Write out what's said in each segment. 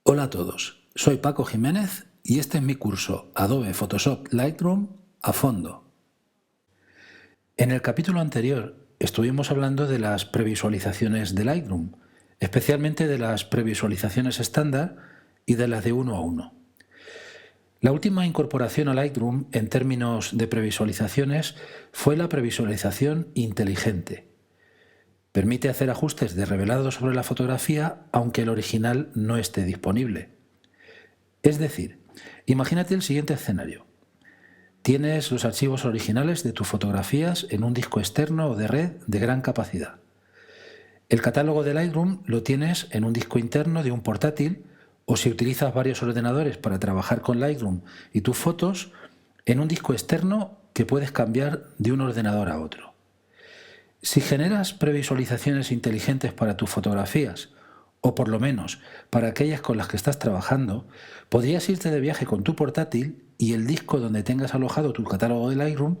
Hola a todos, soy Paco Jiménez y este es mi curso Adobe Photoshop Lightroom a fondo. En el capítulo anterior estuvimos hablando de las previsualizaciones de Lightroom, especialmente de las previsualizaciones estándar y de las de uno a uno. La última incorporación a Lightroom en términos de previsualizaciones fue la previsualización inteligente. Permite hacer ajustes de revelado sobre la fotografía aunque el original no esté disponible. Es decir, imagínate el siguiente escenario. Tienes los archivos originales de tus fotografías en un disco externo o de red de gran capacidad. El catálogo de Lightroom lo tienes en un disco interno de un portátil o si utilizas varios ordenadores para trabajar con Lightroom y tus fotos, en un disco externo que puedes cambiar de un ordenador a otro. Si generas previsualizaciones inteligentes para tus fotografías, o por lo menos para aquellas con las que estás trabajando, podrías irte de viaje con tu portátil y el disco donde tengas alojado tu catálogo de Lightroom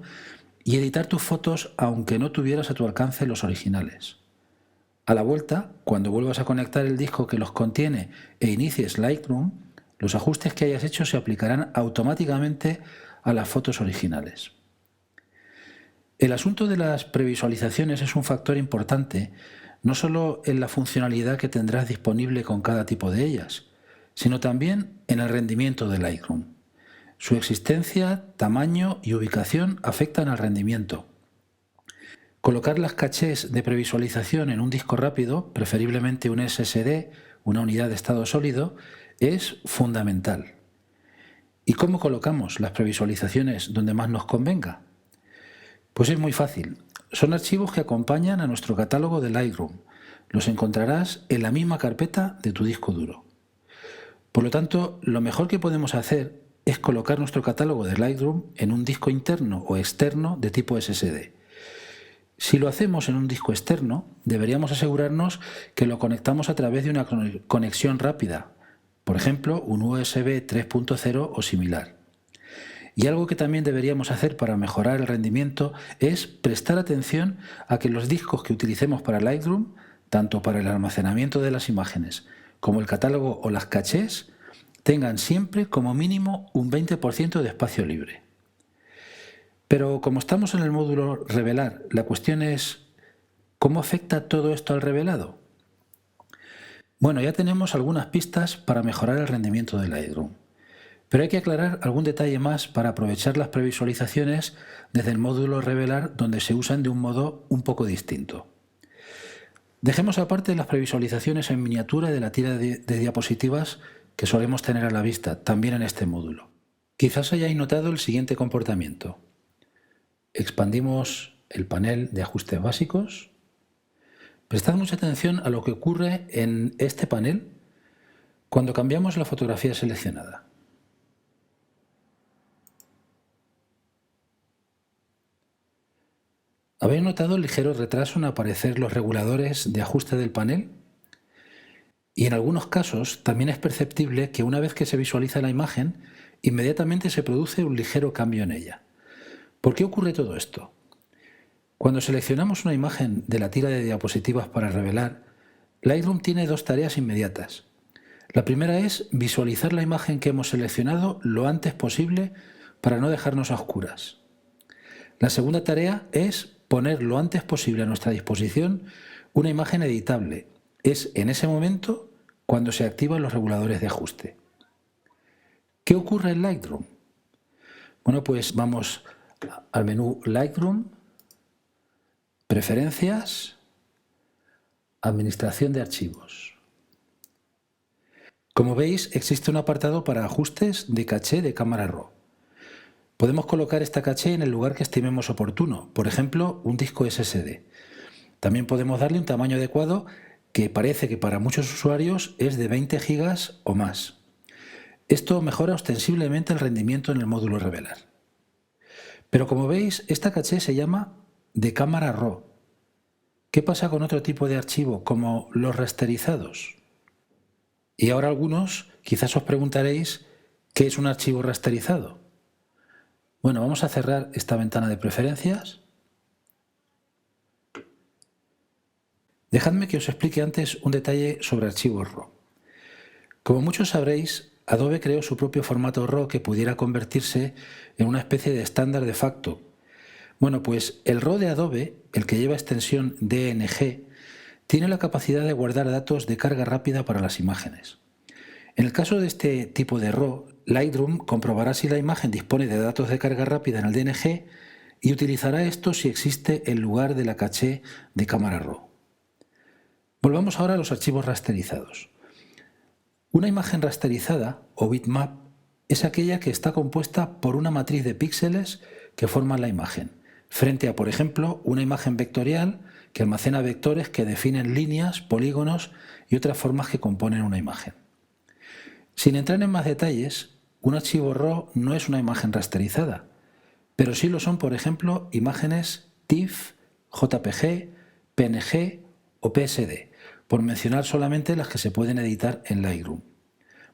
y editar tus fotos aunque no tuvieras a tu alcance los originales. A la vuelta, cuando vuelvas a conectar el disco que los contiene e inicies Lightroom, los ajustes que hayas hecho se aplicarán automáticamente a las fotos originales. El asunto de las previsualizaciones es un factor importante, no solo en la funcionalidad que tendrás disponible con cada tipo de ellas, sino también en el rendimiento de Lightroom. Su existencia, tamaño y ubicación afectan al rendimiento. Colocar las cachés de previsualización en un disco rápido, preferiblemente un SSD, una unidad de estado sólido, es fundamental. ¿Y cómo colocamos las previsualizaciones donde más nos convenga? Pues es muy fácil. Son archivos que acompañan a nuestro catálogo de Lightroom. Los encontrarás en la misma carpeta de tu disco duro. Por lo tanto, lo mejor que podemos hacer es colocar nuestro catálogo de Lightroom en un disco interno o externo de tipo SSD. Si lo hacemos en un disco externo, deberíamos asegurarnos que lo conectamos a través de una conexión rápida, por ejemplo, un USB 3.0 o similar. Y algo que también deberíamos hacer para mejorar el rendimiento es prestar atención a que los discos que utilicemos para Lightroom, tanto para el almacenamiento de las imágenes como el catálogo o las cachés, tengan siempre como mínimo un 20% de espacio libre. Pero como estamos en el módulo revelar, la cuestión es ¿cómo afecta todo esto al revelado? Bueno, ya tenemos algunas pistas para mejorar el rendimiento de Lightroom. Pero hay que aclarar algún detalle más para aprovechar las previsualizaciones desde el módulo revelar donde se usan de un modo un poco distinto. Dejemos aparte las previsualizaciones en miniatura de la tira de diapositivas que solemos tener a la vista, también en este módulo. Quizás hayáis notado el siguiente comportamiento. Expandimos el panel de ajustes básicos. Prestad mucha atención a lo que ocurre en este panel cuando cambiamos la fotografía seleccionada. ¿Habéis notado el ligero retraso en aparecer los reguladores de ajuste del panel? Y en algunos casos también es perceptible que una vez que se visualiza la imagen, inmediatamente se produce un ligero cambio en ella. ¿Por qué ocurre todo esto? Cuando seleccionamos una imagen de la tira de diapositivas para revelar, Lightroom tiene dos tareas inmediatas. La primera es visualizar la imagen que hemos seleccionado lo antes posible para no dejarnos a oscuras. La segunda tarea es poner lo antes posible a nuestra disposición una imagen editable. Es en ese momento cuando se activan los reguladores de ajuste. ¿Qué ocurre en Lightroom? Bueno, pues vamos al menú Lightroom, Preferencias, Administración de archivos. Como veis, existe un apartado para ajustes de caché de cámara RAW. Podemos colocar esta caché en el lugar que estimemos oportuno, por ejemplo, un disco SSD. También podemos darle un tamaño adecuado que parece que para muchos usuarios es de 20 GB o más. Esto mejora ostensiblemente el rendimiento en el módulo revelar. Pero como veis, esta caché se llama de cámara RAW. ¿Qué pasa con otro tipo de archivo como los rasterizados? Y ahora algunos quizás os preguntaréis ¿qué es un archivo rasterizado? Bueno, vamos a cerrar esta ventana de preferencias. Dejadme que os explique antes un detalle sobre archivos RAW. Como muchos sabréis, Adobe creó su propio formato RAW que pudiera convertirse en una especie de estándar de facto. Bueno, pues el RAW de Adobe, el que lleva extensión DNG, tiene la capacidad de guardar datos de carga rápida para las imágenes. En el caso de este tipo de RAW, Lightroom comprobará si la imagen dispone de datos de carga rápida en el DNG y utilizará esto si existe en lugar de la caché de cámara RAW. Volvamos ahora a los archivos rasterizados. Una imagen rasterizada, o bitmap, es aquella que está compuesta por una matriz de píxeles que forman la imagen, frente a, por ejemplo, una imagen vectorial que almacena vectores que definen líneas, polígonos y otras formas que componen una imagen. Sin entrar en más detalles, un archivo RAW no es una imagen rasterizada, pero sí lo son, por ejemplo, imágenes TIFF, JPG, PNG o PSD, por mencionar solamente las que se pueden editar en Lightroom.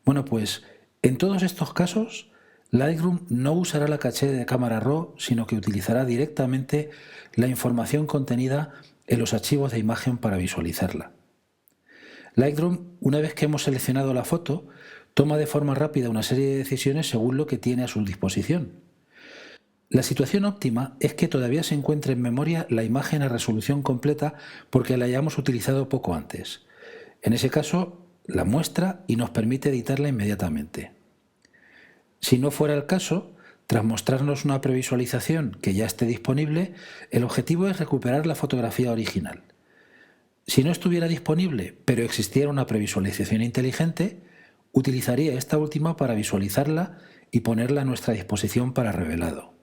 Bueno, pues en todos estos casos, Lightroom no usará la caché de cámara RAW, sino que utilizará directamente la información contenida en los archivos de imagen para visualizarla. Lightroom, una vez que hemos seleccionado la foto, toma de forma rápida una serie de decisiones según lo que tiene a su disposición. La situación óptima es que todavía se encuentre en memoria la imagen a resolución completa porque la hayamos utilizado poco antes. En ese caso, la muestra y nos permite editarla inmediatamente. Si no fuera el caso, tras mostrarnos una previsualización que ya esté disponible, el objetivo es recuperar la fotografía original. Si no estuviera disponible, pero existiera una previsualización inteligente, utilizaría esta última para visualizarla y ponerla a nuestra disposición para revelado.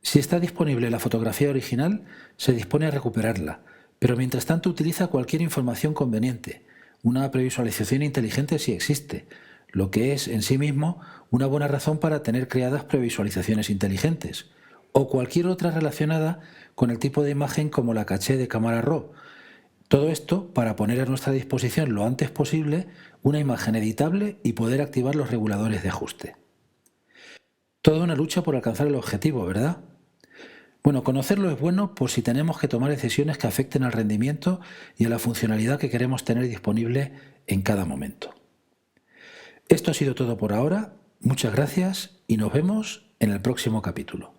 Si está disponible la fotografía original, se dispone a recuperarla, pero mientras tanto utiliza cualquier información conveniente. Una previsualización inteligente sí existe, lo que es en sí mismo una buena razón para tener creadas previsualizaciones inteligentes, o cualquier otra relacionada con el tipo de imagen como la caché de cámara RAW. Todo esto para poner a nuestra disposición lo antes posible una imagen editable y poder activar los reguladores de ajuste. Toda una lucha por alcanzar el objetivo, ¿verdad? Bueno, conocerlo es bueno por si tenemos que tomar decisiones que afecten al rendimiento y a la funcionalidad que queremos tener disponible en cada momento. Esto ha sido todo por ahora, muchas gracias y nos vemos en el próximo capítulo.